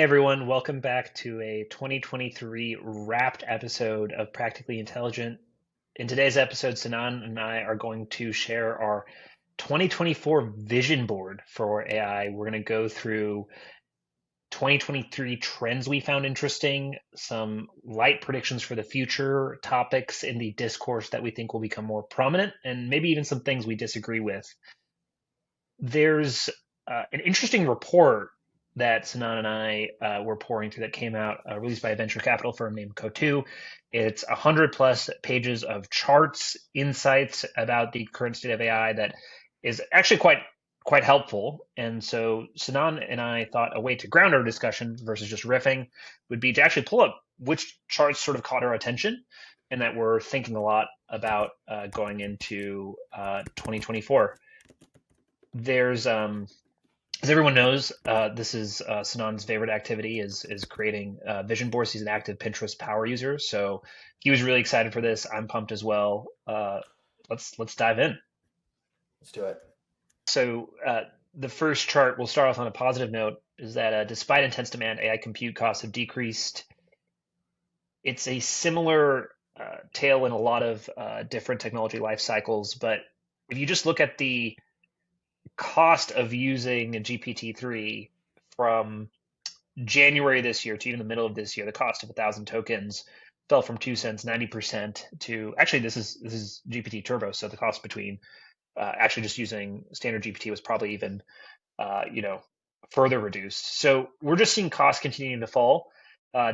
Hey everyone, welcome back to a 2023 wrapped episode of Practically Intelligent. In today's episode, Sanan and I are going to share our 2024 vision board for AI. We're going to go through 2023 trends we found interesting, some light predictions for the future, topics in the discourse that we think will become more prominent, and maybe even some things we disagree with. There's an interesting report that Sanan and I were pouring through that came out, released by a venture capital firm named Coatue. It's 100 plus pages of charts, insights about the current state of AI that is actually quite helpful. And so Sanan and I thought a way to ground our discussion versus just riffing would be to actually pull up which charts sort of caught our attention and that we're thinking a lot about going into 2024. There's as everyone knows, this is Sanan's favorite activity is creating vision boards. He's an active Pinterest power user, so he was really excited for this. I'm pumped as well. Let's dive in. Let's do it. So the first chart, we'll start off on a positive note, is that despite intense demand, AI compute costs have decreased. It's a similar tale in a lot of different technology life cycles, but if you just look at the cost of using a GPT-3 from January this year to even the middle of this year, the cost of 1,000 tokens fell from 2 cents, 90% to actually this is GPT Turbo, so the cost between actually just using standard GPT was probably even you know further reduced. So we're just seeing costs continuing to fall.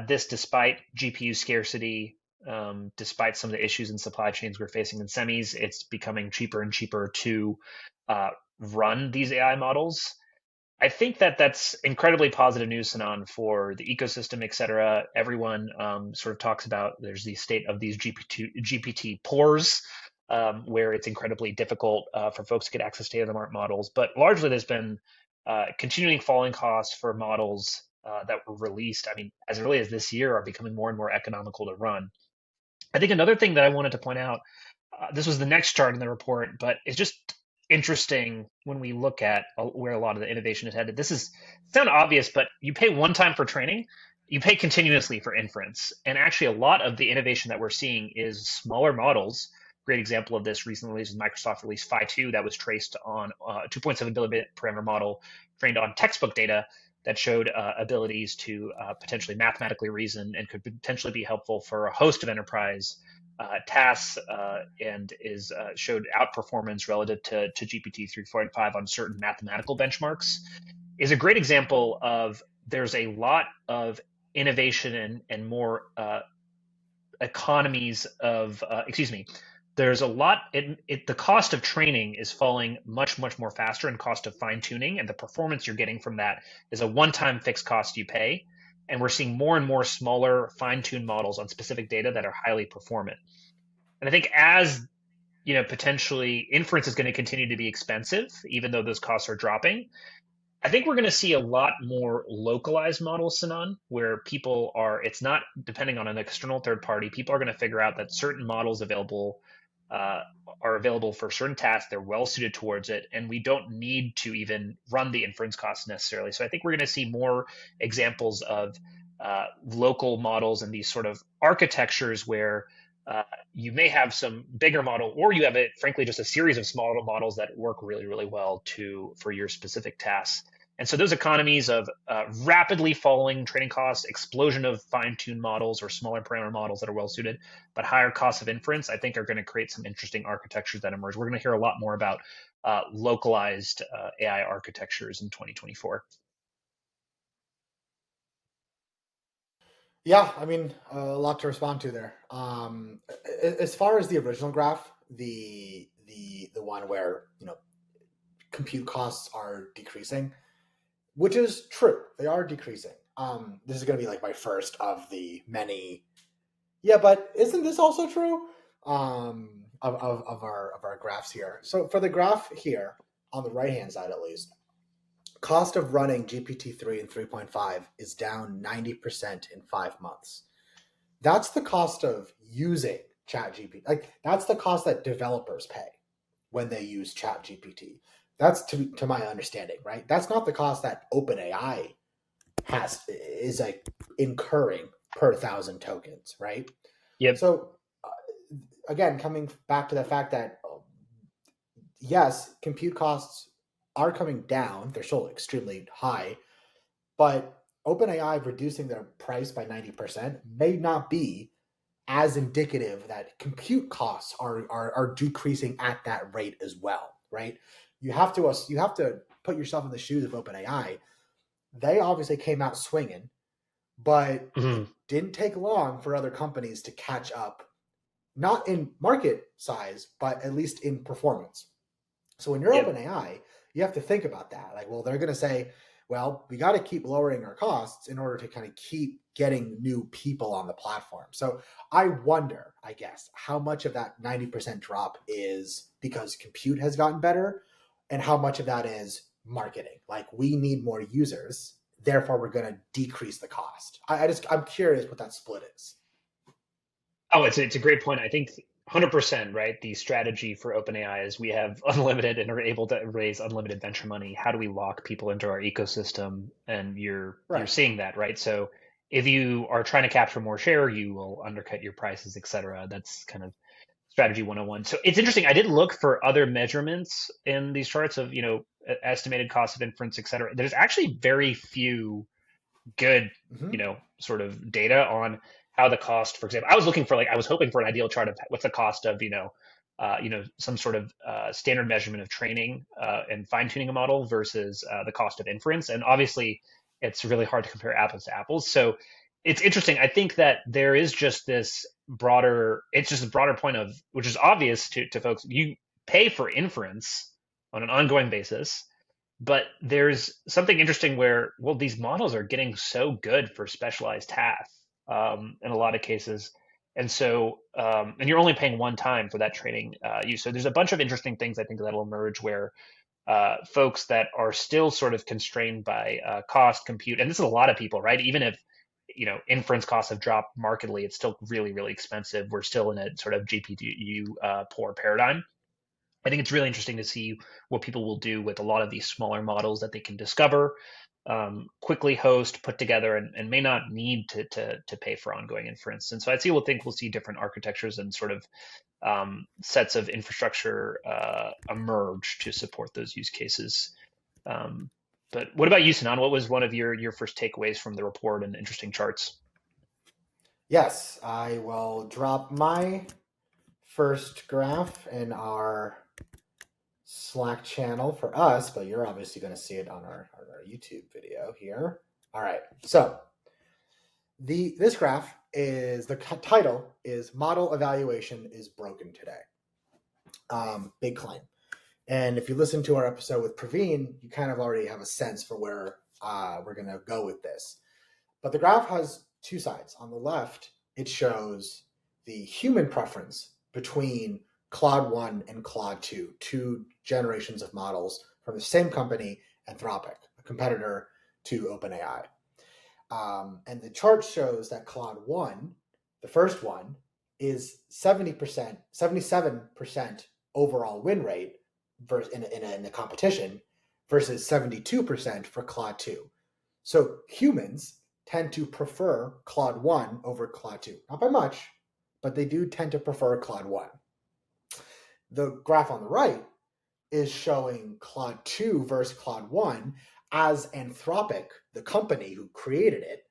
This despite GPU scarcity, despite some of the issues in supply chains we're facing in semis, it's becoming cheaper and cheaper to uh, run these AI models. I think that that's incredibly positive news, Sanan, for the ecosystem, et cetera. Everyone sort of talks about there's the state of these GPT poors, where it's incredibly difficult for folks to get access to state-of-the-art models. But largely, there's been continuing falling costs for models that were released. I mean, as early as this year, are becoming more and more economical to run. I think another thing that I wanted to point out, this was the next chart in the report, but it's just interesting when we look at where a lot of the innovation is headed. This is sound obvious, but you pay one time for training, you pay continuously for inference. And actually, a lot of the innovation that we're seeing is smaller models. Great example of this recently released is Microsoft released Phi 2 that was traced on a 2.7 billion parameter model trained on textbook data that showed abilities to potentially mathematically reason and could potentially be helpful for a host of enterprise tasks and is showed outperformance relative to GPT 3.5 on certain mathematical benchmarks is a great example of there's a lot of innovation and more economies of excuse me, there's a lot the cost of training is falling much more faster and cost of fine tuning, and the performance you're getting from that is a one-time fixed cost you pay, and we're seeing more and more smaller fine-tuned models on specific data that are highly performant. And I think as potentially inference is going to continue to be expensive even though those costs are dropping, I think we're going to see a lot more localized models, Sanan, where people are, it's not depending on an external third party. People are going to figure out that certain models available uh, are available for certain tasks. They're well suited towards it, and we don't need to even run the inference costs necessarily. So I think we're going to see more examples of local models and these sort of architectures where uh, you may have some bigger model, or you have it, frankly, just a series of smaller models that work really well to for your specific tasks. And so those economies of rapidly falling training costs, explosion of fine-tuned models or smaller parameter models that are well suited, but higher costs of inference, I think are going to create some interesting architectures that emerge. We're going to hear a lot more about localized AI architectures in 2024. Yeah, I mean, a lot to respond to there. As far as the original graph, the one where compute costs are decreasing, which is true, they are decreasing. This is going to be like my first of the many. Yeah, but isn't this also true? Of our graphs here. So for the graph here on the right hand side, at least, cost of running GPT-3 and 3.5 is down 90% in 5 months. That's the cost of using ChatGPT. Like that's the cost that developers pay when they use ChatGPT. That's to my understanding, right? That's not the cost that OpenAI is like incurring per 1,000 tokens, right? Yep. So again, coming back to the fact that yes, compute costs are coming down. They're still extremely high, but OpenAI reducing their price by 90% may not be as indicative that compute costs are decreasing at that rate as well, right? You have to put yourself in the shoes of OpenAI. They obviously came out swinging, but it Mhm. didn't take long for other companies to catch up, not in market size, but at least in performance. So when you're Yep. OpenAI, you have to think about that. Like, well, they're going to say, well, we got to keep lowering our costs in order to kind of keep getting new people on the platform. So I wonder, I guess, how much of that 90% drop is because compute has gotten better and how much of that is marketing. Like, we need more users, therefore we're going to decrease the cost. I'm curious what that split is. Oh, it's a great point. I think 100%, right? The strategy for OpenAI is we have unlimited and are able to raise unlimited venture money. How do we lock people into our ecosystem? And you're Right. seeing that, right? So if you are trying to capture more share, you will undercut your prices, et cetera. That's kind of strategy 101. So it's interesting. I did look for other measurements in these charts of, estimated cost of inference, et cetera. There's actually very few good, Mm-hmm. sort of data on how the cost, for example, I was looking for I was hoping for an ideal chart of what's the cost of, some sort of standard measurement of training and fine tuning a model versus the cost of inference. And obviously, it's really hard to compare apples to apples. So it's interesting. I think that there is just it's just a broader point of, which is obvious to folks. You pay for inference on an ongoing basis, but there's something interesting where, well, these models are getting so good for specialized tasks in a lot of cases. And so, and you're only paying one time for that training use. So there's a bunch of interesting things I think that'll emerge where folks that are still sort of constrained by cost, compute, and this is a lot of people, right? Even if, inference costs have dropped markedly, it's still really, really expensive. We're still in a sort of GPU poor paradigm. I think it's really interesting to see what people will do with a lot of these smaller models that they can discover, quickly host, put together, and may not need to pay for ongoing inference. And so think we'll see different architectures and sort of sets of infrastructure emerge to support those use cases. Um, but what about you, Sinan? What was one of your first takeaways from the report and interesting charts? Yes, I will drop my first graph in our Slack channel for us, but you're obviously going to see it on our YouTube video here. All right. So this graph is the title is model evaluation is broken today. Big claim. And if you listen to our episode with Praveen, you kind of already have a sense for where we're going to go with this. But the graph has two sides. On the left, it shows the human preference between Claude 1 and Claude 2, two generations of models from the same company, Anthropic, a competitor to OpenAI. And the chart shows that Claude 1, the first one, is 70%, 77% overall win rate in the competition versus 72% for Claude 2. So humans tend to prefer Claude 1 over Claude 2. Not by much, but they do tend to prefer Claude 1. The graph on the right is showing Claude 2 versus Claude 1 as Anthropic, the company who created it,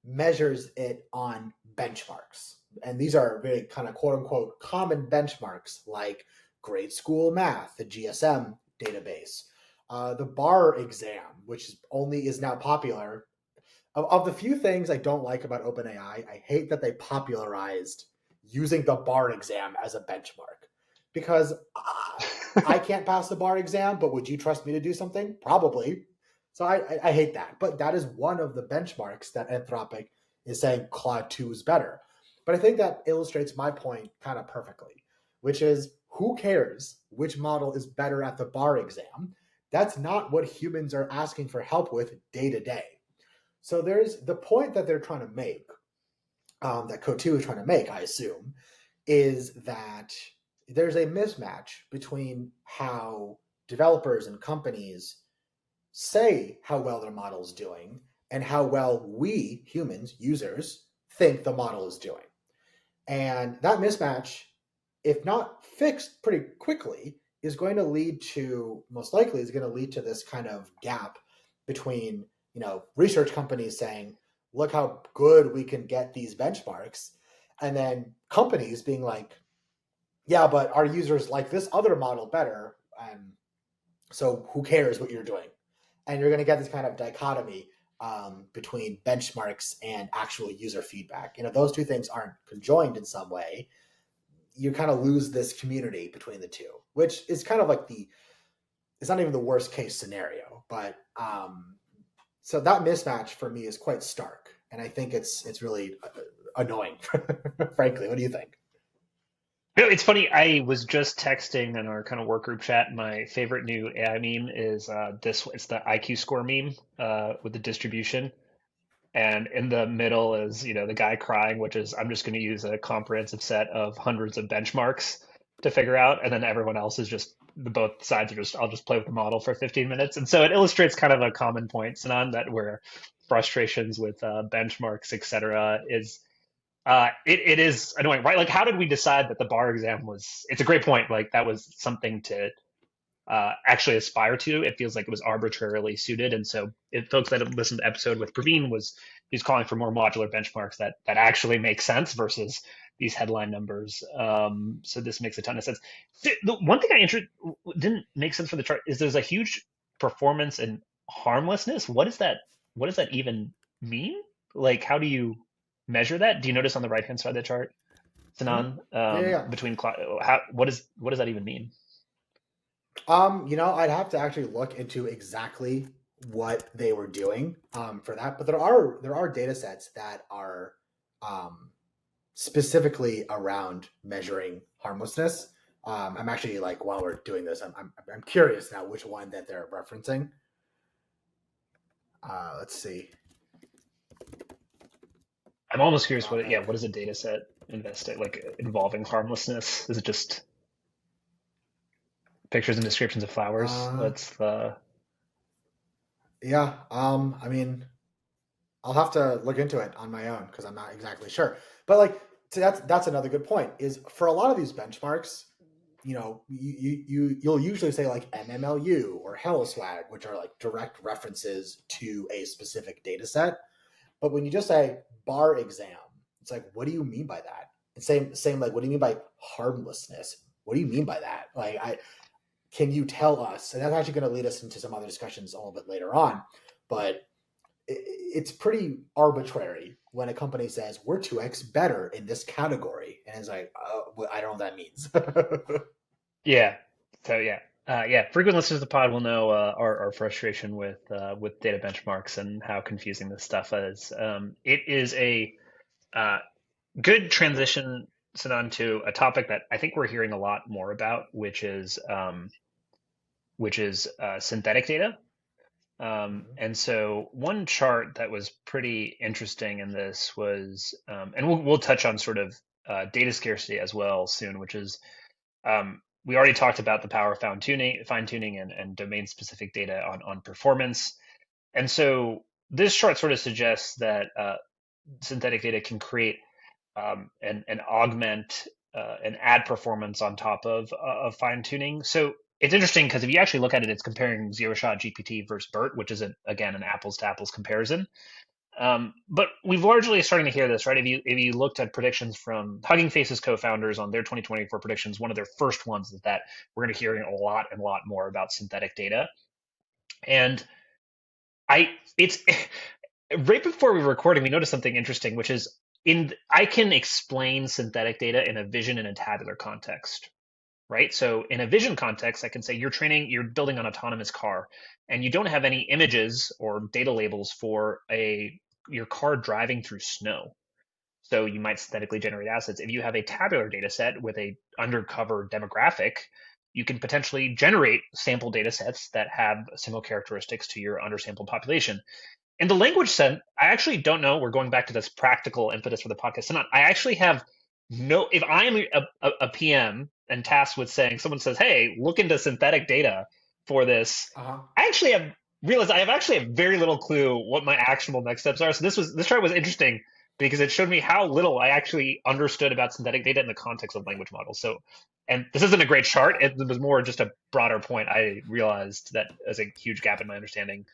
measures it on benchmarks. And these are very kind of quote unquote common benchmarks like grade school math, the GSM database, the bar exam, which is now popular. Of the few things I don't like about OpenAI, I hate that they popularized using the bar exam as a benchmark because I can't pass the bar exam, but would you trust me to do something? Probably. So I hate that. But that is one of the benchmarks that Anthropic is saying Claude 2 is better. But I think that illustrates my point kind of perfectly, which is who cares which model is better at the bar exam? That's not what humans are asking for help with day to day. So there's the point that they're trying to make, that Coatue is trying to make, I assume, is that there's a mismatch between how developers and companies say how well their model is doing and how well we humans, users, think the model is doing. And that mismatch, if not fixed pretty quickly, is going to lead to, most likely, is going to lead to this kind of gap between, research companies saying, look how good we can get these benchmarks, and then companies being like, yeah, but our users like this other model better, and so who cares what you're doing? And you're going to get this kind of dichotomy between benchmarks and actual user feedback. If those two things aren't conjoined in some way, you kind of lose this community between the two, which is kind of like it's not even the worst case scenario, but so that mismatch for me is quite stark, and I think it's really annoying. Frankly, what do you think? It's funny. I was just texting in our kind of work group chat. My favorite new AI meme is this. It's the IQ score meme with the distribution, and in the middle is the guy crying, which is I'm just going to use a comprehensive set of hundreds of benchmarks to figure out, and then everyone else is just both sides are just I'll just play with the model for 15 minutes, and so it illustrates kind of a common point, Sanan, that where frustrations with benchmarks, etc., is it is annoying, right? Like, how did we decide that the bar exam was? It's a great point. Like, that was something to actually aspire to. It feels like it was arbitrarily suited, and so folks that have listened to the episode with Praveen he's calling for more modular benchmarks that actually make sense versus these headline numbers. So this makes a ton of sense. The one thing didn't make sense for the chart is there's a huge performance and harmlessness. What is that? What does that even mean? Like, how do you measure that? Do you notice on the right hand side of the chart, Mm-hmm. Sanan, Yeah. what does that even mean? I'd have to actually look into exactly what they were doing for that, but there are data sets that are specifically around measuring harmlessness. I'm actually, like, while we're doing this, I'm curious now which one that they're referencing. Let's see. I'm almost curious Topic. what is a data set involving harmlessness? Is it just pictures and descriptions of flowers? Uh, What's the yeah. I mean, I'll have to look into it on my own because I'm not exactly sure. But, like, so that's another good point. Is for a lot of these benchmarks, you'll usually say like MMLU or HelloSwag, which are like direct references to a specific data set. But when you just say bar exam, it's like, what do you mean by that? And same like, what do you mean by harmlessness? What do you mean by that? Like, can you tell us? And that's actually going to lead us into some other discussions a little bit later on. But it's pretty arbitrary when a company says we're 2x better in this category, and it's like, I don't know what that means. yeah? So frequent listeners to the pod will know our frustration with data benchmarks and how confusing this stuff is. It is a uh, good transition, Sinan, to a topic that I think we're hearing a lot more about, which is synthetic data. And so one chart that was pretty interesting in this was, and we'll touch on sort of data scarcity as well soon, which is we already talked about the power of fine tuning and domain specific data on performance. And so this chart sort of suggests that synthetic data can create and augment and add performance on top of fine tuning. So it's interesting because if you actually look at it, it's comparing zero shot GPT versus BERT, which is again an apples to apples comparison. But we've largely starting to hear this, right? If you looked at predictions from Hugging Face's co-founders on their 2024 predictions, one of their first ones is that we're going to hear a lot and a lot more about synthetic data. And it's right before we were recording, we noticed something interesting, which is I can explain synthetic data in a vision and a tabular context, right? So in a vision context, I can say you're building an autonomous car, and you don't have any images or data labels for your car driving through snow. So you might synthetically generate assets. If you have a tabular data set with a undercover demographic, you can potentially generate sample data sets that have similar characteristics to your undersampled population. In the language sense, I actually don't know. We're going back to this practical impetus for the podcast. So I actually have if I am a PM and tasked with saying, someone says, hey, look into synthetic data for this, Uh-huh. I actually have realize I have actually a very little clue what my actionable next steps are. So this chart was interesting because it showed me how little I actually understood about synthetic data in the context of language models. So, and this isn't a great chart. Yeah. It was more just a broader point. I realized that as a huge gap in my understanding,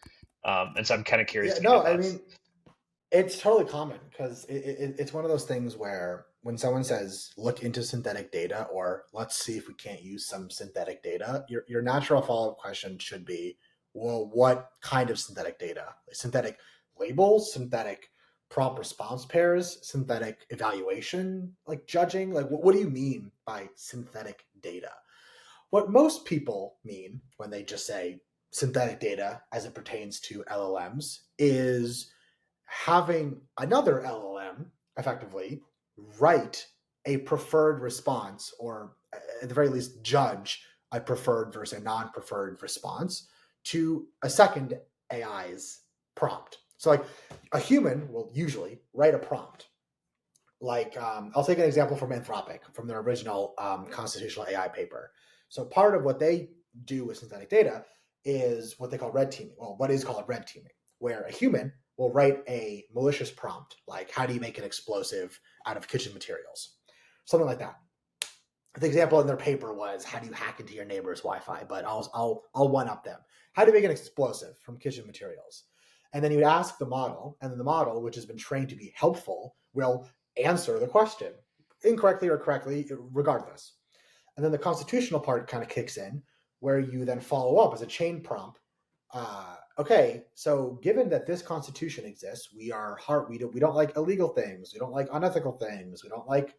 and so I'm kind of curious Yeah, to get your no, I thoughts. mean, it's totally common because it's one of those things where when someone says look into synthetic data or let's see if we can't use some synthetic data, your natural follow up question should be, well, what kind of synthetic data? Synthetic labels, synthetic prompt response pairs, synthetic evaluation, like judging? Like, what do you mean by synthetic data? What most people mean when they just say synthetic data as it pertains to LLMs is having another LLM effectively write a preferred response, or at the very least judge a preferred versus a non-preferred response to a second AI's prompt. So like a human will usually write a prompt. Like I'll take an example from Anthropic, from their original constitutional AI paper. So part of what they do with synthetic data is what they call red teaming. Well, what is called red teaming, where a human will write a malicious prompt, like how do you make an explosive out of kitchen materials, something like that. The example in their paper was how do you hack into your neighbor's Wi-Fi, but I'll one up them. How do you make an explosive from kitchen materials? And then you would ask the model, and then the model, which has been trained to be helpful, will answer the question incorrectly or correctly, regardless. And then the constitutional part kind of kicks in, where you then follow up as a chain prompt. Okay, so given that this constitution exists, we don't like illegal things, we don't like unethical things, we don't like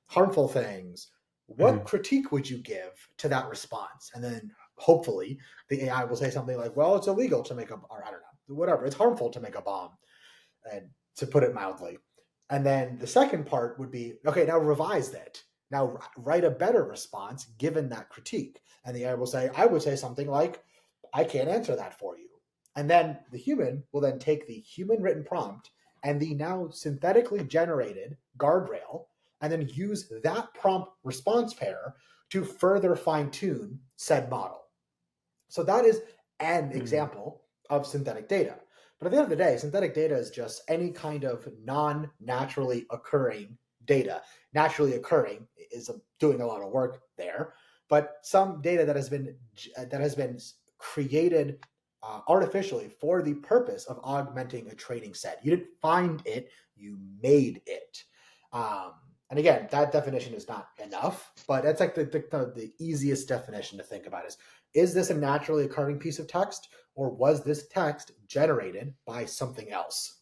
harmful things. What Mhm. critique would you give to that response? And then hopefully the AI will say something like, well, it's illegal to make or I don't know, whatever, it's harmful to make a bomb, and to put it mildly. And then the second part would be, okay, now revise that. Now write a better response given that critique. And the AI will say, I would say something like, I can't answer that for you. And then the human will then take the human written prompt and the now synthetically generated guardrail and then use that prompt response pair to further fine tune said model. So that is an Mm. example of synthetic data. But at the end of the day, synthetic data is just any kind of non naturally occurring data. Naturally occurring is doing a lot of work there, but some data that has been created artificially for the purpose of augmenting a training set. You didn't find it; you made it. Um, and again, that definition is not enough, but that's like the easiest definition to think about is this a naturally occurring piece of text, or was this text generated by something else?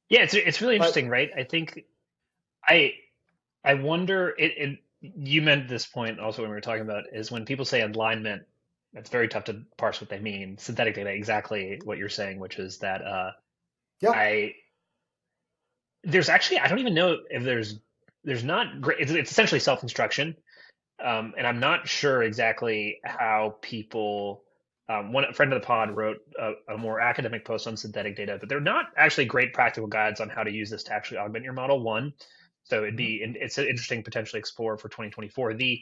Yeah, it's really But interesting, right? I think I I wonder you meant this point also when we were talking about is when people say alignment, it's very tough to parse what they mean. Synthetic data, exactly what you're saying, which is that yeah, I there's actually I don't even know if there's not great. It's essentially self-instruction, and I'm not sure exactly how people. One friend of the pod wrote a more academic post on synthetic data, but they're not actually great practical guides on how to use this to actually augment your model. One, so mhm. it's an interesting potentially explore for 2024. The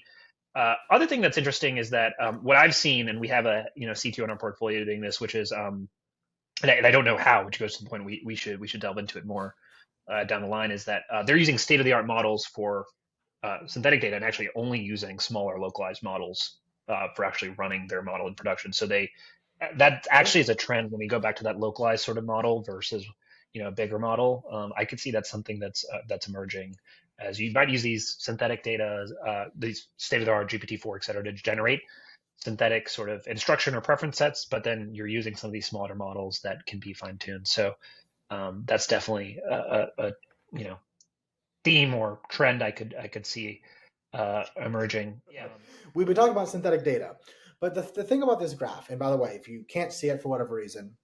other thing that's interesting is that what I've seen, and we have a CTO in our portfolio doing this, which is and I don't know how, which goes to the point we should delve into it more down the line, is that they're using state of the art models for synthetic data and actually only using smaller localized models for actually running their model in production. So that Sure. actually is a trend when we go back to that localized sort of model versus a bigger model. I could see that's something that's emerging as you might use these synthetic data, these state of the art GPT-4, et cetera, to generate synthetic sort of instruction or preference sets, but then you're using some of these smaller models that can be fine tuned. So that's definitely a you know theme or trend I could see emerging. Yeah. We've been talking about synthetic data, but the thing about this graph, and by the way, if you can't see it for whatever reason,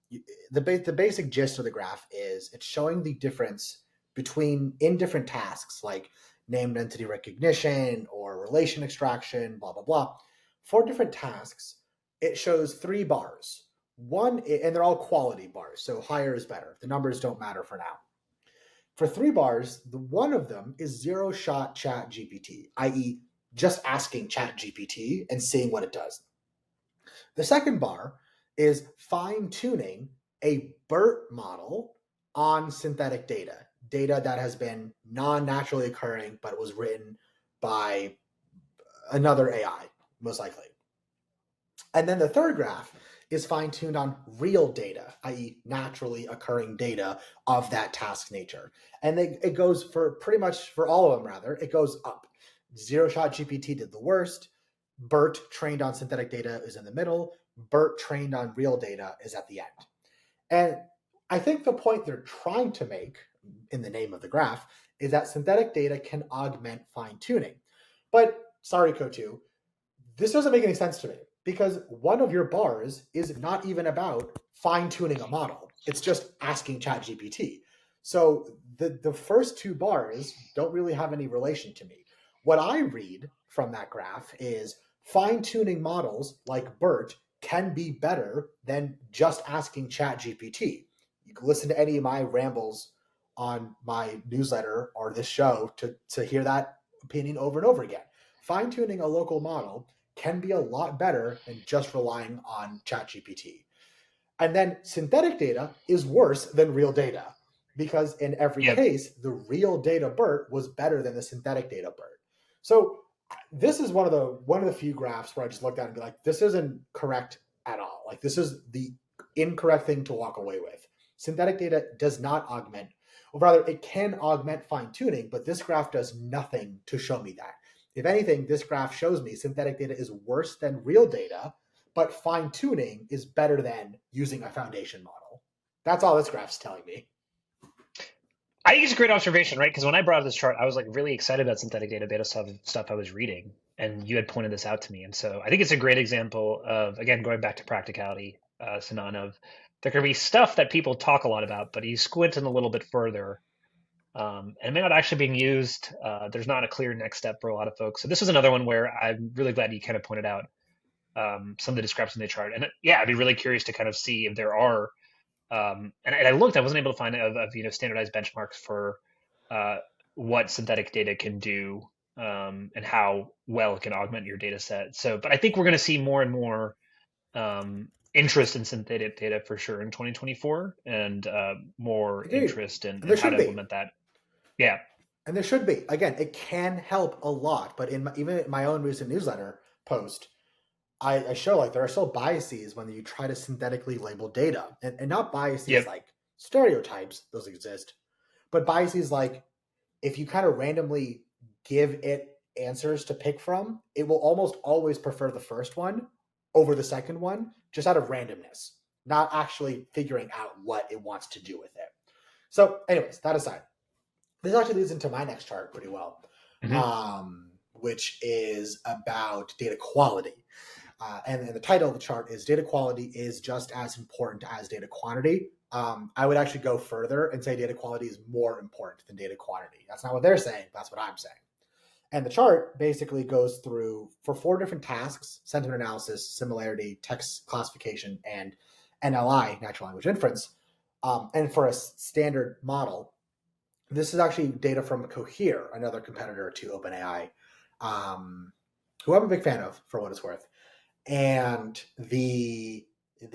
the basic gist of the graph is it's showing the difference between in different tasks like named entity recognition or relation extraction, blah blah blah. For different tasks, it shows three bars. One, and they're all quality bars, so higher is better. The numbers don't matter for now. For three bars, the one of them is zero shot chat GPT, i.e., just asking chat GPT and seeing what it does. The second bar is fine-tuning a BERT model on synthetic data that has been non-naturally occurring, but was written by another AI, most likely. And then the third graph is fine-tuned on real data, i.e. naturally occurring data of that task nature. And it goes for pretty much, for all of them rather, it goes up. Zero-shot GPT did the worst. BERT trained on synthetic data is in the middle. BERT trained on real data is at the end. And I think the point they're trying to make in the name of the graph is that synthetic data can augment fine-tuning. But sorry, Coatue, this doesn't make any sense to me because one of your bars is not even about fine-tuning a model. It's just asking ChatGPT. So the first two bars don't really have any relation to me. What I read from that graph is fine-tuning models like BERT can be better than just asking ChatGPT. You can listen to any of my rambles on my newsletter or this show to hear that opinion over and over again. Fine-tuning a local model can be a lot better than just relying on ChatGPT. And then synthetic data is worse than real data because in every case, the real data BERT was better than the synthetic data BERT. So this is one of the few graphs where I just looked at it and be like, this isn't correct at all. Like this is the incorrect thing to walk away with. Synthetic data does not augment, or rather it can augment fine-tuning, but this graph does nothing to show me that. If anything, this graph shows me synthetic data is worse than real data, but fine-tuning is better than using a foundation model. That's all this graph's telling me. I think it's a great observation, right? Because when I brought up this chart, I was like really excited about synthetic data beta stuff I was reading, and you had pointed this out to me. And so I think it's a great example of, again, going back to practicality, Sanan, of there can be stuff that people talk a lot about, but you squint in a little bit further, and it may not actually being used. There's not a clear next step for a lot of folks. So this is another one where I'm really glad you kind of pointed out some of the discrepancies in the chart. And yeah, I'd be really curious to kind of see if there are and I looked, I wasn't able to find standardized benchmarks for what synthetic data can do and how well it can augment your data set. So, but I think we're going to see more and more interest in synthetic data for sure in 2024, and more Agreed. interest in how to be. implement that. Yeah. And there should be. Again, it can help a lot, but even in my own recent newsletter post, I show like there are still biases when you try to synthetically label data, and not biases like stereotypes, those exist, but biases like if you kind of randomly give it answers to pick from, it will almost always prefer the first one over the second one, just out of randomness, not actually figuring out what it wants to do with it. So anyways, that aside, this actually leads into my next chart pretty well, which is about data quality. And the title of the chart is Data Quality is Just as Important as Data Quantity. I would actually go further and say data quality is more important than data quantity. That's not what they're saying. That's what I'm saying. And the chart basically goes through for 4 different tasks: sentiment analysis, similarity, text classification, and NLI, natural language inference. And for a standard model, this is actually data from Cohere, another competitor to OpenAI, who I'm a big fan of for what it's worth. And the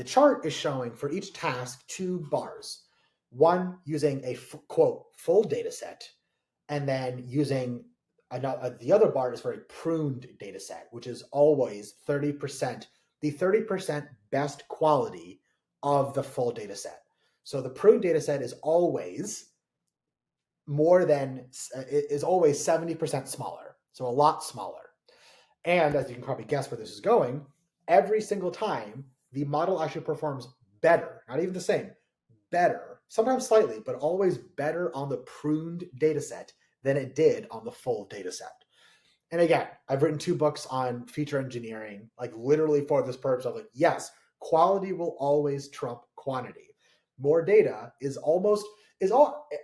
chart is showing for each task 2 bars, one using a quote full data set, and then using the other bar is for a pruned data set, which is always 30%, the 30% best quality of the full data set. So the pruned data set is always always 70% smaller, so a lot smaller. And as you can probably guess where this is going, every single time the model actually performs better, not even the same, better, sometimes slightly, but always better on the pruned data set than it did on the full data set. And again, I've written 2 books on feature engineering, like literally for this purpose of like, yes, quality will always trump quantity. More data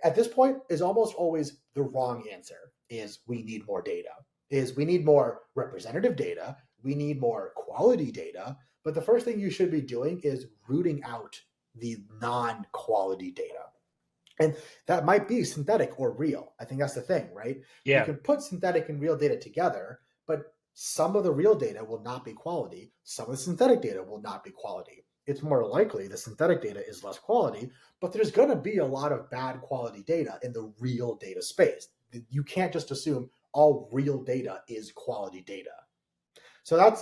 at this point is almost always the wrong answer. Is we need more data. Is we need more representative data. We need more quality data. But the first thing you should be doing is rooting out the non-quality data. And that might be synthetic or real. I think that's the thing, right? Yeah. You can put synthetic and real data together, but some of the real data will not be quality. Some of the synthetic data will not be quality. it's more likely the synthetic data is less quality, but there's going to be a lot of bad quality data in the real data space. You can't just assume all real data is quality data. So uh,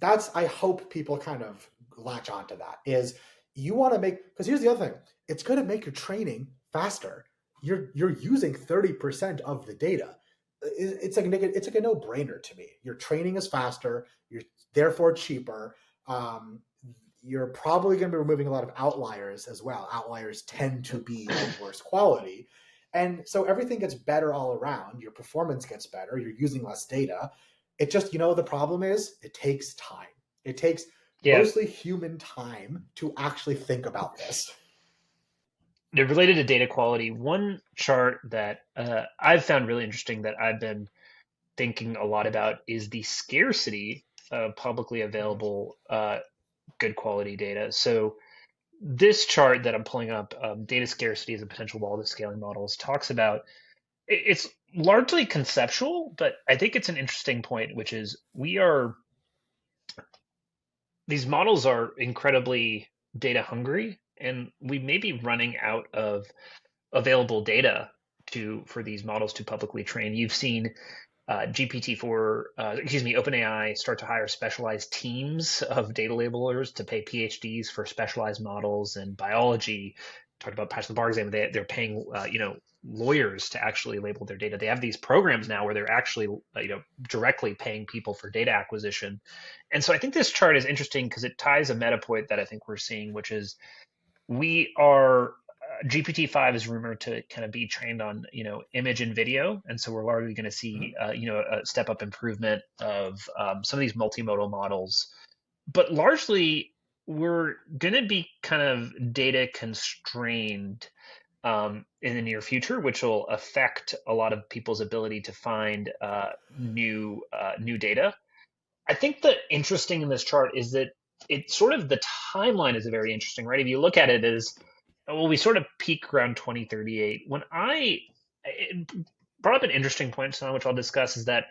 that's I hope people kind of latch onto that. Is you want to make, because here's the other thing, it's going to make your training faster. You're using 30% of the data. It's like a no brainer to me. Your training is faster. You're therefore cheaper. Um, you're probably going to be removing a lot of outliers as well. Outliers tend to be of worse quality. And so everything gets better all around. Your performance gets better. You're using less data. It just, the problem is it takes time. It takes Yeah, mostly human time to actually think about this. they're related to data quality. One chart that I've found really interesting that I've been thinking a lot about is the scarcity of publicly Mhm. available good quality data. So this chart that I'm pulling up, data scarcity as a potential wall to scaling models, talks about it's largely conceptual, but I think it's an interesting point, which is these models are incredibly data hungry, and we may be running out of available data for these models to publicly train. You've seen GPT-4, OpenAI start to hire specialized teams of data labelers to pay PhDs for specialized models in biology. Talked about pass the bar exam. They're paying, lawyers to actually label their data. They have these programs now where they're actually, directly paying people for data acquisition. And so I think this chart is interesting because it ties a meta point that I think we're seeing, which is we are GPT-5 is rumored to kind of be trained on, image and video, and so we're largely going to see, a step up improvement of some of these multimodal models. But largely, we're going to be kind of data constrained in the near future, which will affect a lot of people's ability to find new data. I think the interesting in this chart is that it's sort of the timeline is very interesting, right? If you look at it as well, we sort of peak around 2038. It brought up an interesting point, Sana, which I'll discuss, is that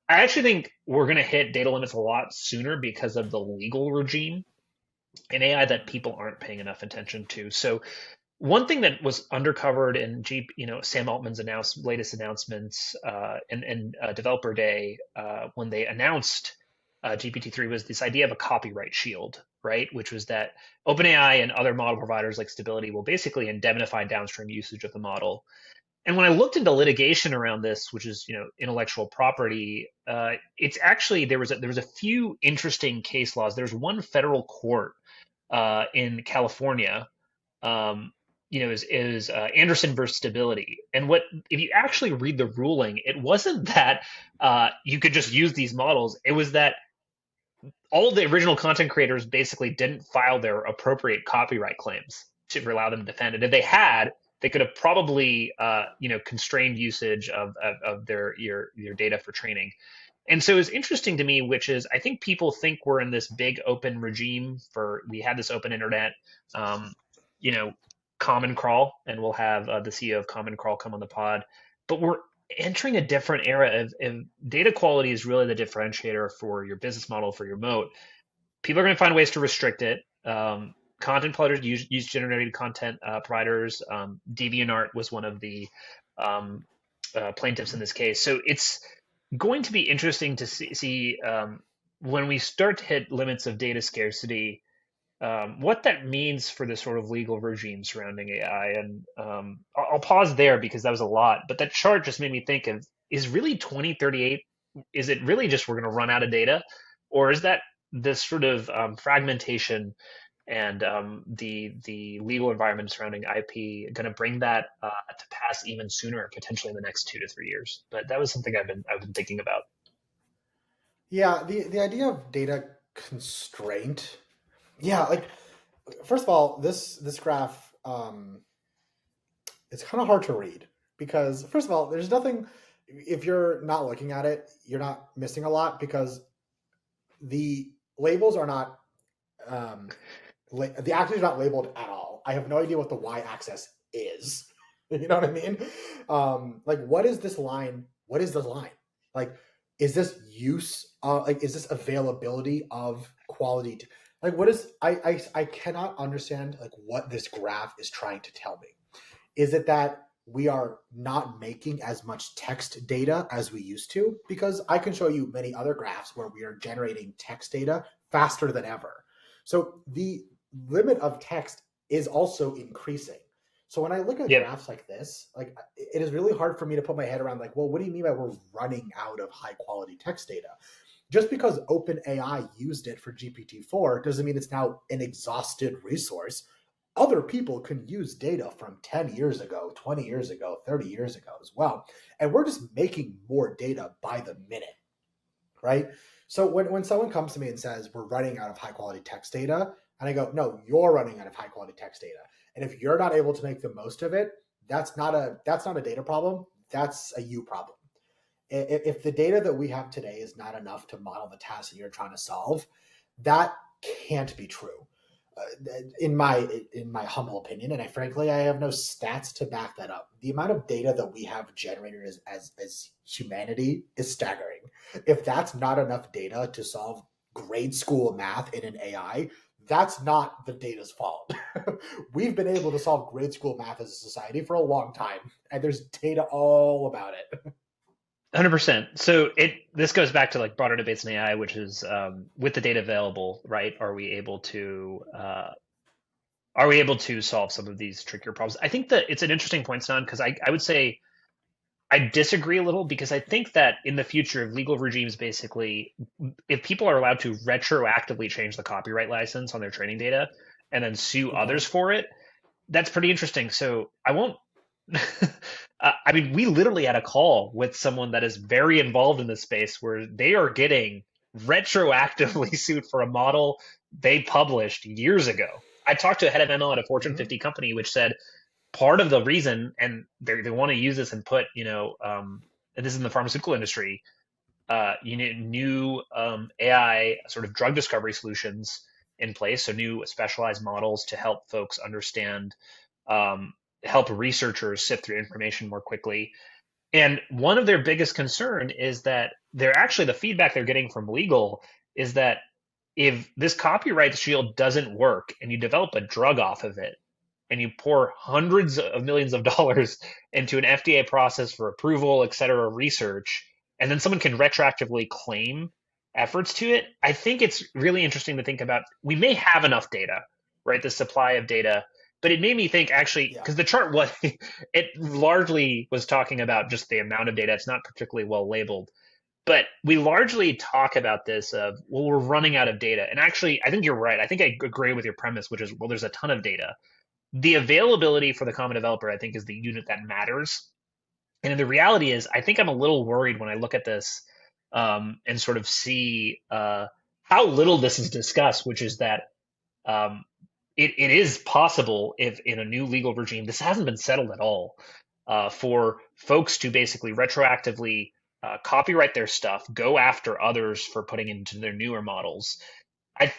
I actually think we're going to hit data limits a lot sooner because of the legal regime in AI that people aren't paying enough attention to. So one thing that was undercovered in Sam Altman's latest announcements and Developer Day when they announced GPT-3 was this idea of a copyright shield, right? Which was that OpenAI and other model providers like Stability will basically indemnify downstream usage of the model. And when I looked into litigation around this, which is intellectual property, it's actually there was a few interesting case laws. There's one federal court in California um, is Anderson versus Stability. And what if you actually read the ruling? It wasn't that you could just use these models. It was that all of the original content creators basically didn't file their appropriate copyright claims to allow them to defend it. If they had, they could have probably constrained usage of your data for training. And so it's interesting to me, which is I think people think we're in this big open regime for we had this open internet, um, you know, Common Crawl, and we'll have the CEO of Common Crawl come on the pod. But we're entering a different era of data quality is really the differentiator for your business model for your moat. People are going to find ways to restrict it. Content providers use generated content providers. DeviantArt was one of the um, plaintiffs in this case. So it's going to be interesting to see when we start to hit limits of data scarcity, what that means for the sort of legal regime surrounding AI. And I'll pause there because that was a lot. But that chart just made me think of is really 2038, is it really just we're going to run out of data? Or is that this sort of fragmentation and the legal environment surrounding IP going to bring that to pass even sooner, potentially in the next 2 to 3 years? But that was something I've been thinking about. Yeah, the idea of data constraint. Yeah, like first of all, this graph it's kind of hard to read because first of all, there's nothing. If you're not looking at it, you're not missing a lot because the labels are not the axes are not labeled at all. I have no idea what the y-axis is. You know what I mean? Like, what is this line? What is the line? Like, is this use? Like, is this availability of quality? Like, what is I cannot understand like what this graph is trying to tell me. Is it that we are not making as much text data as we used to? Because I can show you many other graphs where we are generating text data faster than ever. So the limit of text is also increasing. So when I look at Yep. graphs like this, like it is really hard for me to put my head around like, well, what do you mean by we're running out of high quality text data? Just because OpenAI used it for GPT-4 doesn't mean it's now an exhausted resource. Other people can use data from 10 years ago, 20 years ago, 30 years ago as well. And we're just making more data by the minute, right? So when someone comes to me and says, we're running out of high quality text data, and I go, no, you're running out of high quality text data. And if you're not able to make the most of it, that's not a data problem. That's a you problem. If the data that we have today is not enough to model the task that you're trying to solve, that can't be true. In my humble opinion, and I have no stats to back that up. The amount of data that we have generated as humanity is staggering. If that's not enough data to solve grade school math in an AI, that's not the data's fault. We've been able to solve grade school math as a society for a long time, and there's data all about it. 100%. So this goes back to like broader debates in AI, which is with the data available, right? Are we able to solve some of these trickier problems? I think that it's an interesting point, Stan, because I would say I disagree a little because I think that in the future of legal regimes, basically, if people are allowed to retroactively change the copyright license on their training data and then sue Good others point. for it, that's pretty interesting. So I won't. I mean, we literally had a call with someone that is very involved in this space where they are getting retroactively sued for a model they published years ago. I talked to a head of ML at a Fortune Mm-hmm. 50 company, which said part of the reason, and they want to use this and put, and this is in the pharmaceutical industry, you need new AI sort of drug discovery solutions in place, so new specialized models to help folks understand, um, help researchers sift through information more quickly. And one of their biggest concern is that they're actually the feedback they're getting from legal is that if this copyright shield doesn't work and you develop a drug off of it and you pour hundreds of millions of dollars into an FDA process for approval, et cetera, research, and then someone can retroactively claim efforts to it, I think it's really interesting to think about. We may have enough data, right? The supply of data, but it made me think actually, Yeah. because the chart was, it largely was talking about just the amount of data. It's not particularly well labeled, but we largely talk about this of, well, we're running out of data. And actually, I think you're right. I think I agree with your premise, which is, well, there's a ton of data. The availability for the common developer, I think, is the unit that matters. And the reality is, I think I'm a little worried when I look at this and sort of see how little this is discussed, which is that um, it is possible if in a new legal regime, this hasn't been settled at all, for folks to basically retroactively copyright their stuff, go after others for putting into their newer models. I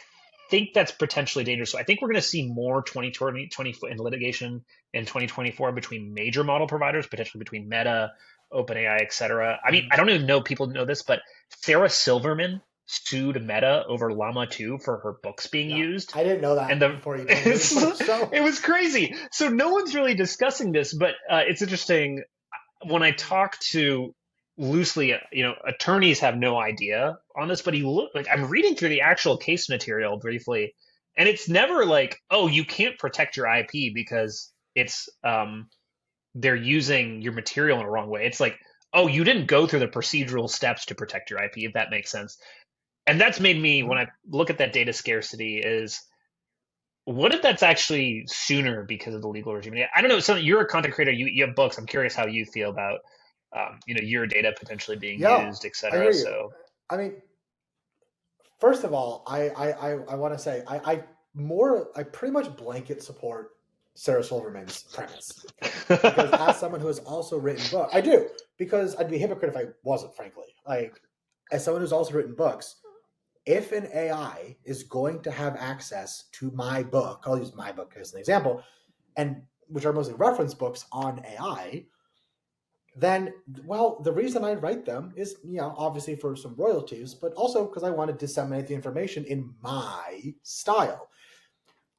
think that's potentially dangerous. So I think we're going to see more 2020 in litigation in 2024 between major model providers, potentially between Meta, OpenAI, et cetera. I mean, Mm-hmm. I don't even know if people know this, but Sarah Silverman sued Meta over Llama 2 for her books being Yeah, used. I didn't know And that the before you told me before the show. it was crazy. So no one's really discussing this, but it's interesting when I talk to loosely, attorneys have no idea on this, but he look like I'm reading through the actual case material briefly, and it's never like, oh, you can't protect your IP because it's they're using your material in a wrong way. It's like, oh, you didn't go through the procedural steps to protect your IP, if that makes sense. And that's made me, when Mm-hmm. I look at that data scarcity, is what if that's actually sooner because of the legal regime? I don't know. So you're a content creator. You have books. I'm curious how you feel about your data potentially being Yeah, used, et I cetera. hear you. So I mean, first of all, I want to say I pretty much blanket support Sarah Silverman's premise because as someone who has also written book, I do because I'd be a hypocrite if I wasn't, frankly. Like as someone who's also written books, if an AI is going to have access to my book, I'll use my book as an example, and which are mostly reference books on AI, then, well, the reason I write them is, obviously for some royalties, but also because I want to disseminate the information in my style.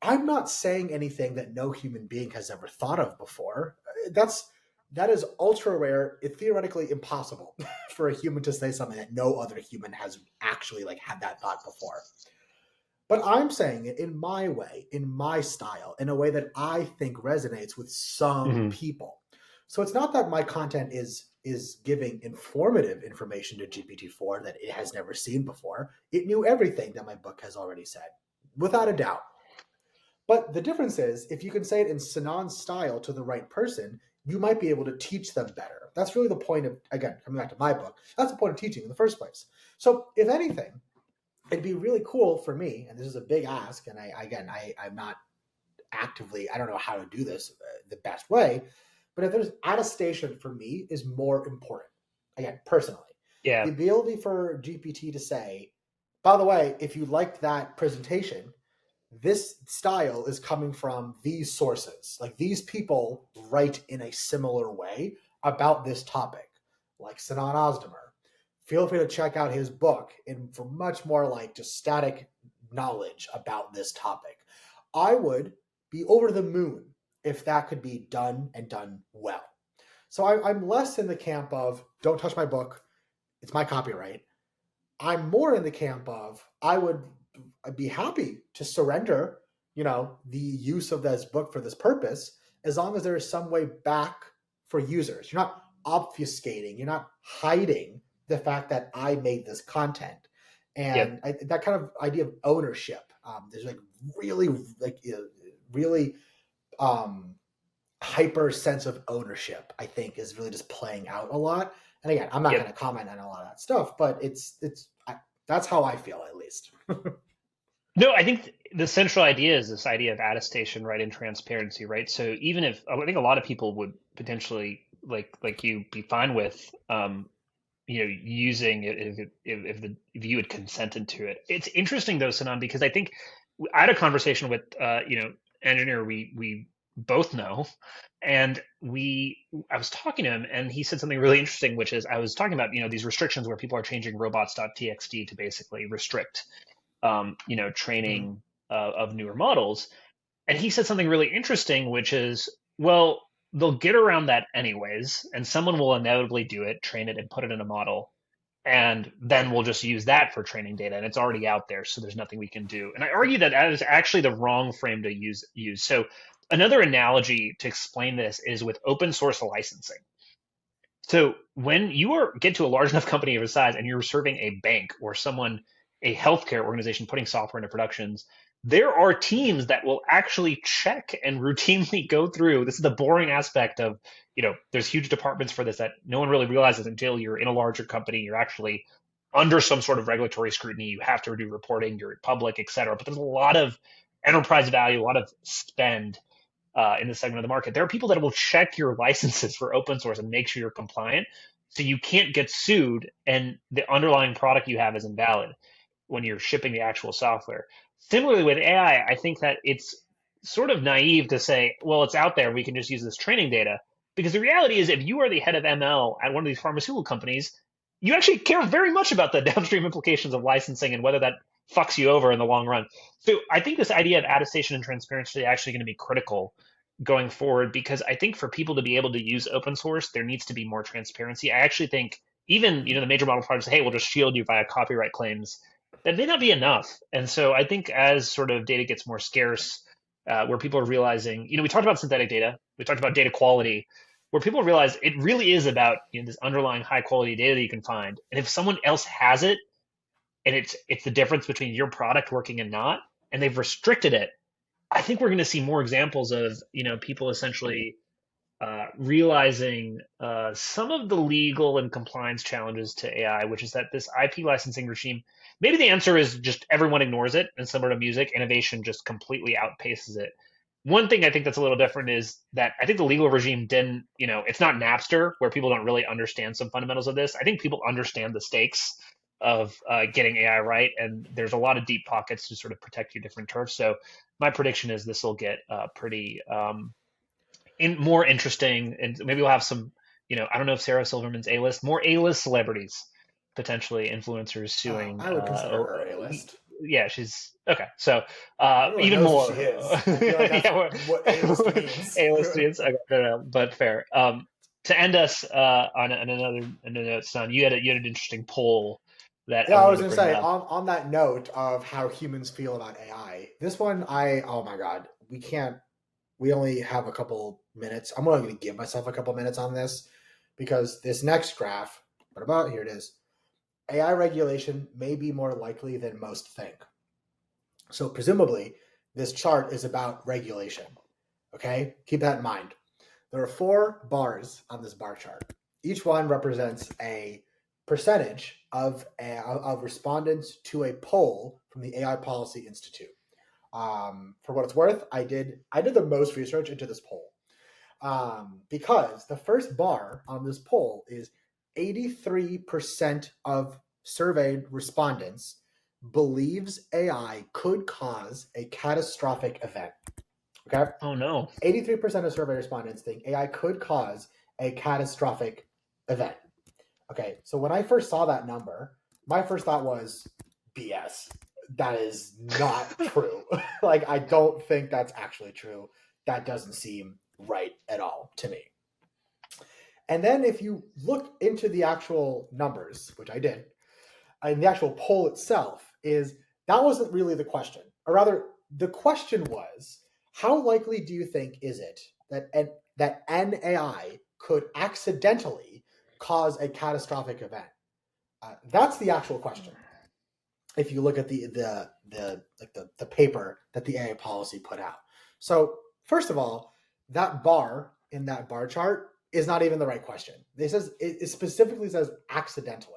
I'm not saying anything that no human being has ever thought of before. That is ultra rare. It's theoretically impossible for a human to say something that no other human has actually like had that thought before. But I'm saying it in my way, in my style, in a way that I think resonates with some Hmm. people. So it's not that my content is giving informative information to GPT-4 that it has never seen before. It knew everything that my book has already said, without a doubt. But the difference is, if you can say it in Sinan's style to the right person, you might be able to teach them better. That's really the point of, again, coming back to my book, that's the point of teaching in the first place. So, if anything, it'd be really cool for me, and this is a big ask, and I'm not actively, I don't know how to do this the best way, but if there's attestation for me is more important. Again, personally, Yeah. the ability for GPT to say, by the way, if you liked that presentation, this style is coming from these sources. Like these people write in a similar way about this topic, like Sinan Ozdemir. Feel free to check out his book and for much more like just static knowledge about this topic. I would be over the moon if that could be done and done well. So I'm less in the camp of don't touch my book, it's my copyright. I'm more in the camp of I'd be happy to surrender, the use of this book for this purpose, as long as there is some way back for users. You're not obfuscating, you're not hiding the fact that I made this content, Yep. and that kind of idea of ownership. There's like really, like really um, hyper sense of ownership. I think is really just playing out a lot. And again, I'm not going Yep. to comment on a lot of that stuff, but that's how I feel at least. No, I think the central idea is this idea of attestation, right, and transparency, right? So even if I think a lot of people would potentially like you be fine with using it if you had consented to it. It's interesting though, Sanan, because I think I had a conversation with engineer we both know, and I was talking to him, and he said something really interesting, which is I was talking about these restrictions where people are changing robots.txt to basically restrict Mhm. training of newer models. And he said something really interesting, which is, well, they'll get around that anyways, and someone will inevitably do it, train it, and put it in a model. And then we'll just use that for training data, and it's already out there, so there's nothing we can do. And I argue that that is actually the wrong frame to use. So another analogy to explain this is with open source licensing. So when get to a large enough company of a size and you're serving a bank or a healthcare organization putting software into productions, there are teams that will actually check and routinely go through. This is the boring aspect of, there's huge departments for this that no one really realizes until you're in a larger company. You're actually under some sort of regulatory scrutiny. You have to do reporting, you're public, et cetera. But there's a lot of enterprise value, a lot of spend in this segment of the market. There are people that will check your licenses for open source and make sure you're compliant, so you can't get sued and the underlying product you have is invalid when you're shipping the actual software. Similarly with AI, I think that it's sort of naive to say, well, it's out there, we can just use this training data. Because the reality is, if you are the head of ML at one of these pharmaceutical companies, you actually care very much about the downstream implications of licensing and whether that fucks you over in the long run. So I think this idea of attestation and transparency is actually going to be critical going forward, because I think for people to be able to use open source, there needs to be more transparency. I actually think even the major model providers say, hey, we'll just shield you via copyright claims. That may not be enough. And so I think as sort of data gets more scarce, where people are realizing, we talked about synthetic data, we talked about data quality, where people realize it really is about this underlying high quality data that you can find. And if someone else has it, and it's the difference between your product working and not, and they've restricted it, I think we're going to see more examples of people essentially realizing some of the legal and compliance challenges to AI, which is that this IP licensing regime. Maybe the answer is just everyone ignores it, and similar to music, innovation just completely outpaces it. One thing I think that's a little different is that I think the legal regime didn't, it's not Napster where people don't really understand some fundamentals of this. I think people understand the stakes of getting AI right, and there's a lot of deep pockets to sort of protect your different turf. So my prediction is this will get pretty more interesting, and maybe we'll have some I don't know if Sarah Silverman's A-list, more A-list celebrities, potentially influencers suing. I would consider her A-list. Yeah, she's okay. So Everyone even knows who she more. is. I feel like that's Yeah, what A-list means. A-list students. Okay, no, but fair. To end us on another note, son, you had an interesting poll that I Yeah, I wanted was to gonna bring say up. on that note of how humans feel about AI, this one oh my god, we only have a couple minutes. I'm only gonna give myself a couple minutes on this because this next graph, what about here it is. AI regulation may be more likely than most think. So presumably this chart is about regulation. Okay? Keep that in mind. There are 4 bars on this bar chart. Each one represents a percentage of respondents to a poll from the AI Policy Institute. For what it's worth, I did the most research into this poll because the first bar on this poll is 83% of surveyed respondents believes AI could cause a catastrophic event. Okay? Oh no. 83% of survey respondents think AI could cause a catastrophic event. Okay, so when I first saw that number, my first thought was BS. That is not true. Like, I don't think that's actually true. That doesn't seem right at all to me. And then if you look into the actual numbers, which I did, and the actual poll itself, is that wasn't really the question. Or rather, the question was, how likely do you think is it that an AI could accidentally cause a catastrophic event? That's the actual question. If you look at the paper that the AI policy put out. So first of all, that bar in that bar chart is not even the right question. It specifically says accidentally.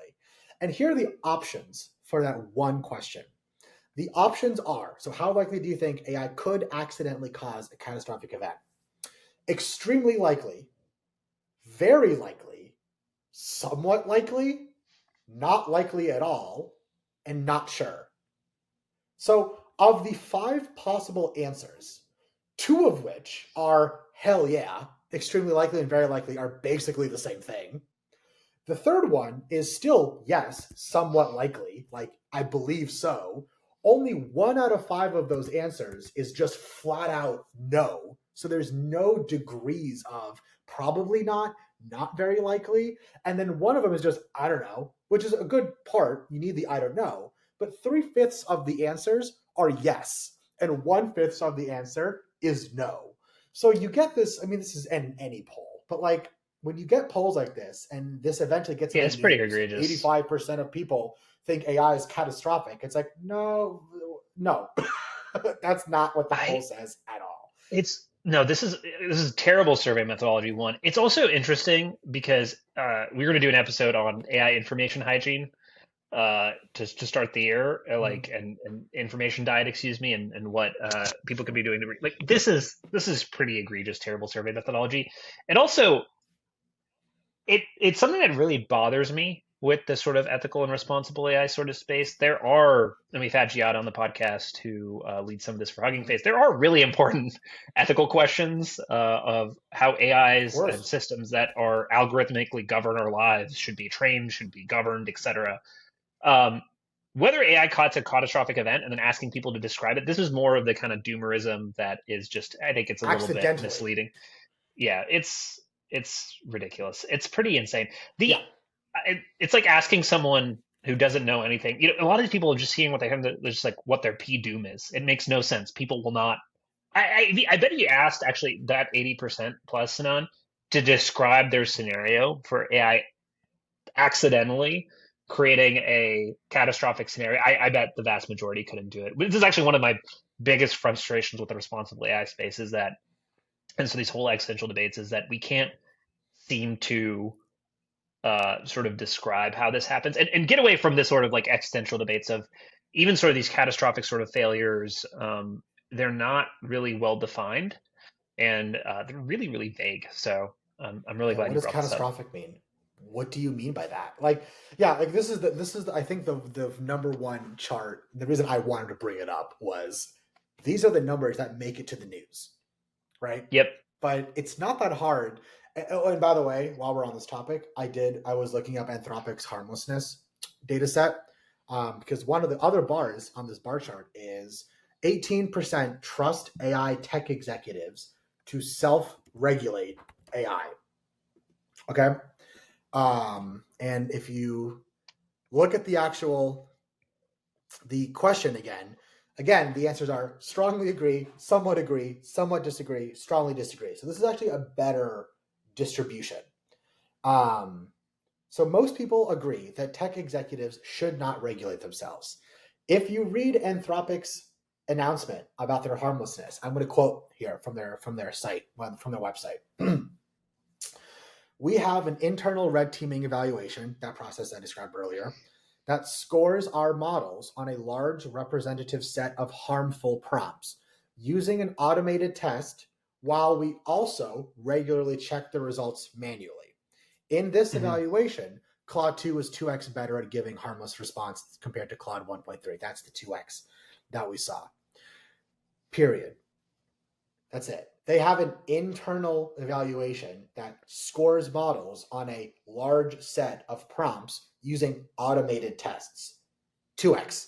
And here are the options for that one question. The options are, so how likely do you think AI could accidentally cause a catastrophic event? Extremely likely, very likely, somewhat likely, not likely at all, and not sure. So, of the 5 possible answers, 2 of which are hell yeah, extremely likely and very likely are basically the same thing. The third one is still yes, somewhat likely, like I believe so. Only 1 out of 5 of those answers is just flat out no. So there's no degrees of probably not very likely. And then one of them is just I don't know, which is a good part. You need the I don't know. But 3/5 of the answers are yes, and 1/5 of the answer is no. So you get this. I mean, this is in any poll, but like when you get polls like this, and this eventually gets in Yeah, the it's pretty news, and egregious. 85% of people think AI is catastrophic, it's like, no, that's not what the poll I says at all. It's no, this is terrible survey methodology one. It's also interesting because we're going to do an episode on AI information hygiene to start the year, Mhm. like and information diet, excuse me, and what people could be doing to like this is pretty egregious, terrible survey methodology. And also it's something that really bothers me with the sort of ethical and responsible AI sort of space. There are, and we've had Giada on the podcast who leads some of this for Hugging Mhm. Face. There are really important ethical questions of how Of AIs and course. systems that are algorithmically govern our lives should be trained, should be governed, etc. Um, whether AI caught a catastrophic event and then asking people to describe it, this is more of the kind of doomerism that is just, I think it's a little bit Accidentally. misleading. Yeah, it's ridiculous. It's pretty insane. The Yeah. it's like asking someone who doesn't know anything. A lot of these people are just seeing what they have. They're just like what their P doom is. It makes no sense. People will not. I bet if you asked actually that 80% plus Sanan to describe their scenario for AI accidentally creating a catastrophic scenario, I bet the vast majority couldn't do it. This is actually one of my biggest frustrations with the responsible AI space is that, and so these whole existential debates is that we can't seem to sort of describe how this happens and get away from this sort of like existential debates of even sort of these catastrophic sort of failures. They're not really well defined and they're really, really vague. So I'm really Yeah, glad what you does brought this up. catastrophic mean? What do you mean by that? Like, yeah, like this is I think the number one chart. The reason I wanted to bring it up was these are the numbers that make it to the news, right? Yep. But it's not that hard. And by the way, while we're on this topic, I was looking up Anthropic's harmlessness data set, because one of the other bars on this bar chart is 18% trust AI tech executives to self-regulate AI. Okay. And if you look at the question again, the answers are strongly agree, somewhat disagree, strongly disagree. So this is actually a better distribution. So most people agree that tech executives should not regulate themselves. If you read Anthropic's announcement about their harmlessness, I'm going to quote here from their site, from their website. We have an internal red teaming evaluation, that process I described earlier, that scores our models on a large representative set of harmful prompts using an automated test, while we also regularly check the results manually. In this evaluation, Claude 2 was 2x better at giving harmless response compared to Claude 1.3. That's the 2x that we saw. Period. That's it. They have an internal evaluation that scores models on a large set of prompts using automated tests. 2x.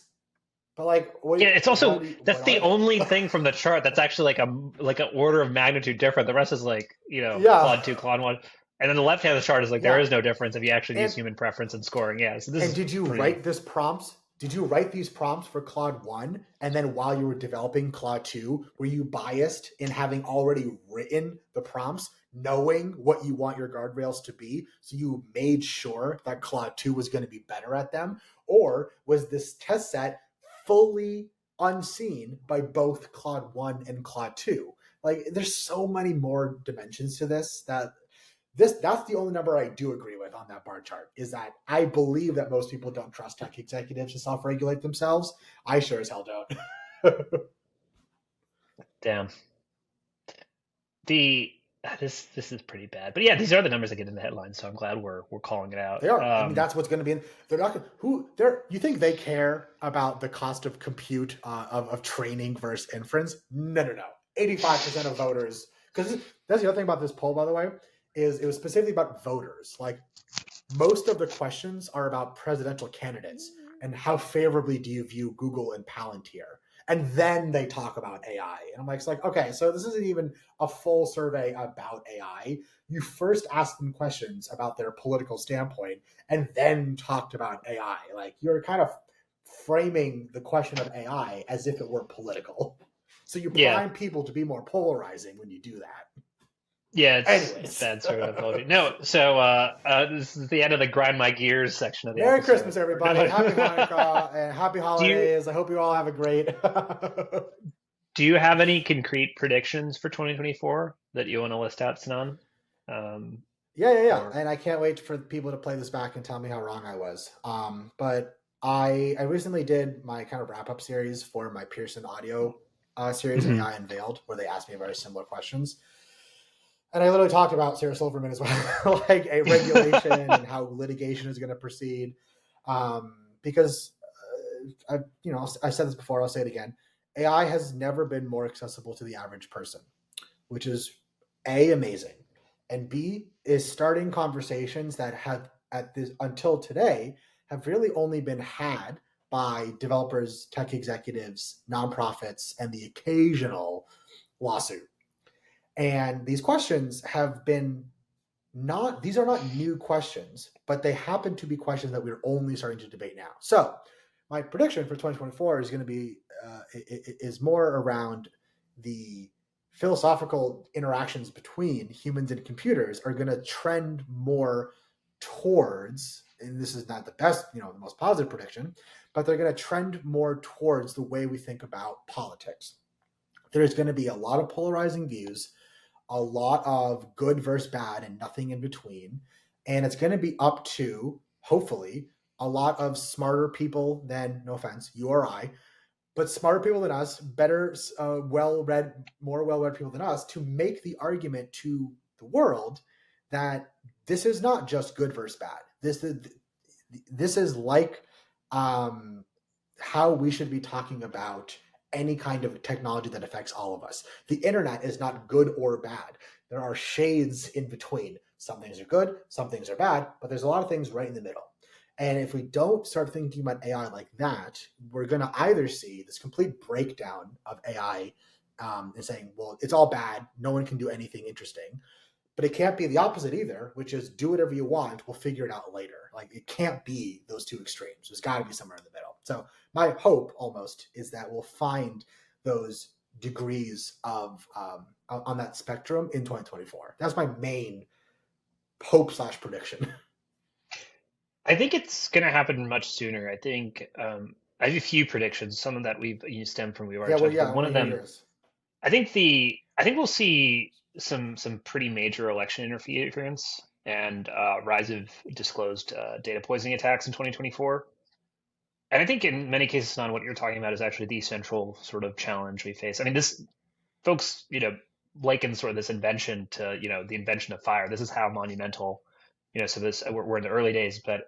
But like, Yeah, it's also that's the only thing from the chart that's actually like an order of magnitude different. The rest is like, yeah, Claude 2, Claude 1. And then the left hand of the chart is like there yeah. is no difference if you actually use And human preference and scoring. Yeah. So this and is did you pretty. write this prompts? Did you write these prompts for Claude 1? And then while you were developing Claude 2, were you biased in having already written the prompts, knowing what you want your guardrails to be? So you made sure that Claude 2 was going to be better at them? Or was this test set fully unseen by both Claude 1 and Claude 2? Like, there's so many more dimensions to that's the only number I do agree with on that bar chart, is that I believe that most people don't trust tech executives to self-regulate themselves. I sure as hell don't. Damn. The this is pretty bad. But yeah, these are the numbers that get in the headlines, so I'm glad we're calling it out. They are. I mean, that's what's going to be in. They're not going. You think they care about the cost of compute of training versus inference? No, no, no. 85% of voters, because that's the other thing about this poll, by the way, is it was specifically about voters. Like, most of the questions are about presidential candidates and how favorably do you view Google and Palantir. And then they talk about AI. And I'm like, it's like, okay, so this isn't even a full survey about AI. You first asked them questions about their political standpoint and then talked about AI. Like, you're kind of framing the question of AI as if it were political. So you Yeah. prime people to be more polarizing when you do that. Yeah, it's Anyways. bad sort of apology. No, so this is the end of the grind my gears section of the Merry episode. Christmas, everybody. Happy Hanukkah and happy holidays. I hope you all have a great. Do you have any concrete predictions for 2024 that you want to list out, Sinan? Yeah. And I can't wait for people to play this back and tell me how wrong I was. But I recently did my kind of wrap-up series for my Pearson audio series, AI Unveiled, where they asked me very similar questions. And I literally talked about Sarah Silverman as well, like a regulation and how litigation is going to proceed. Because I said this before, I'll say it again. AI has never been more accessible to the average person, which is A, amazing, and B, is starting conversations that have until today have really only been had by developers, tech executives, nonprofits, and the occasional lawsuit. And these questions have been these are not new questions, but they happen to be questions that we're only starting to debate now. So my prediction for 2024 is going to be is more around the philosophical interactions between humans and computers are going to trend more towards, and this is not the best, the most positive prediction, but they're going to trend more towards the way we think about politics. There's going to be a lot of polarizing views, a lot of good versus bad and nothing in between. And it's going to be up to, hopefully, a lot of smarter people than, no offense, you or I, but smarter people than us, better, well-read, more well-read people than us, to make the argument to the world that this is not just good versus bad. This is like how we should be talking about any kind of technology that affects all of us. The internet is not good or bad. There are shades in between. Some things are good, some things are bad, but there's a lot of things right in the middle. And if we don't start thinking about AI like that, we're going to either see this complete breakdown of AI and saying, well, it's all bad. No one can do anything interesting. But it can't be the opposite either, which is do whatever you want. We'll figure it out later. Like it can't be those two extremes. There's got to be somewhere in the middle. So my hope almost is that we'll find those degrees of on that spectrum in 2024. That's my main hope / prediction. I think it's going to happen much sooner. I think I have a few predictions. Some of that stem from we've already talked about. One of them, I think we'll see some pretty major election interference and rise of disclosed data poisoning attacks in 2024. And I think in many cases, what you're talking about is actually the central sort of challenge we face. I mean, this folks, liken sort of this invention to, the invention of fire. This is how monumental, so we're in the early days, but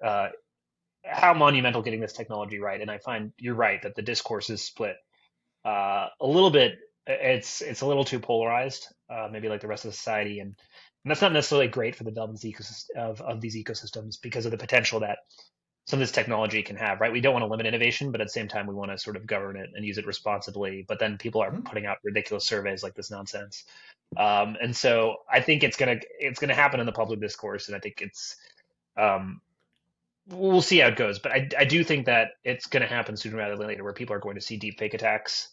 how monumental getting this technology right. And I find you're right that the discourse is split a little bit. It's a little too polarized, maybe like the rest of society, and that's not necessarily great for the development of these ecosystems because of the potential that some of this technology can have, right? We don't want to limit innovation, but at the same time, we want to sort of govern it and use it responsibly. But then people are putting out ridiculous surveys like this nonsense, and so I think it's gonna happen in the public discourse, and I think we'll see how it goes. But I do think that it's going to happen sooner rather than later, where people are going to see deep fake attacks,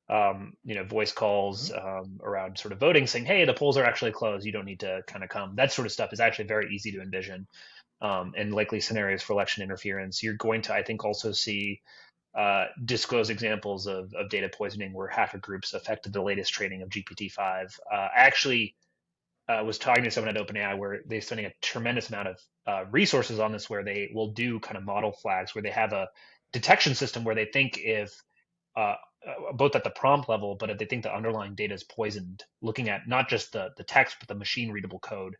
voice calls around sort of voting, saying, "Hey, the polls are actually closed. You don't need to kind of come." That sort of stuff is actually very easy to envision. And likely scenarios for election interference. You're going to, I think, also see disclosed examples of data poisoning where hacker groups affected the latest training of GPT-5. I actually was talking to someone at OpenAI where they're spending a tremendous amount of resources on this, where they will do kind of model flags, where they have a detection system where they think if both at the prompt level, but if they think the underlying data is poisoned, looking at not just the text, but the machine readable code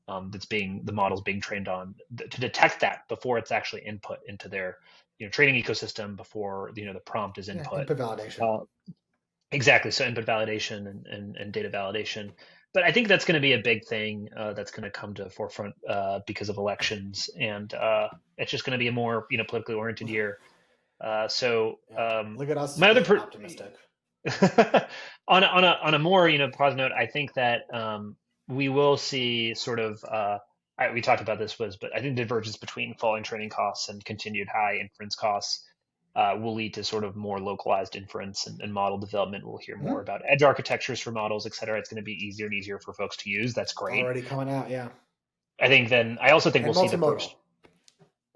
the model's being trained on, to detect that before it's actually input into their training ecosystem, before the prompt is input. Input validation. Exactly. So input validation and data validation. But I think that's going to be a big thing that's going to come to the forefront because of elections, and it's just going to be a more politically oriented year. Look at us. My other optimistic. on a more positive note, I think that we will see sort of we talked about this but I think the divergence between falling training costs and continued high inference costs will lead to sort of more localized inference and model development. We'll hear more about edge architectures for models, et cetera. It's going to be easier and easier for folks to use. That's great. Already coming out, yeah. I also think we'll see the first.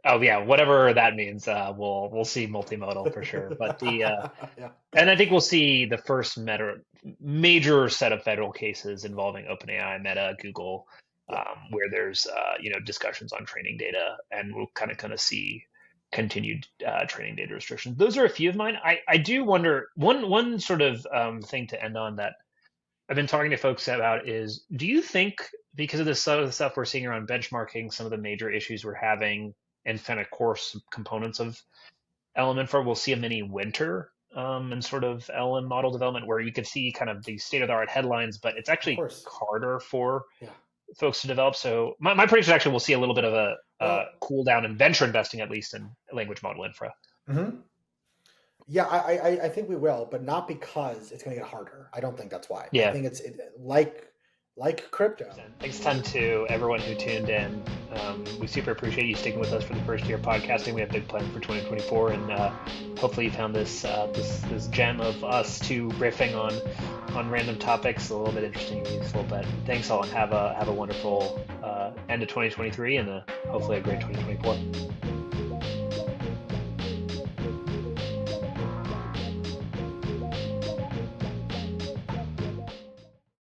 Oh yeah, whatever that means. We'll see multimodal for sure. But and I think we'll see the first major set of federal cases involving OpenAI, Meta, Google, where there's discussions on training data, and we'll kind of see continued training data restrictions. Those are a few of mine. I do wonder one sort of thing to end on that I've been talking to folks about is, do you think because of some of the stuff we're seeing around benchmarking, some of the major issues we're having and kind of core components of LM4, we'll see a mini winter in sort of LM model development, where you could see kind of the state-of-the-art headlines, but it's actually harder for folks to develop. So my prediction actually we'll see a little bit of a cool down in venture investing, at least in language model infra. Mm-hmm. Yeah, I think we will, but not because it's going to get harder. I don't think that's why. Yeah. I think it's like crypto. Thanks a ton to everyone who tuned in. We super appreciate you sticking with us for the first year of podcasting. We have big plans for 2024, and hopefully you found this gem of us two riffing on random topics a little bit interesting and useful. But thanks all, and have a wonderful end of 2023 and hopefully a great 2024.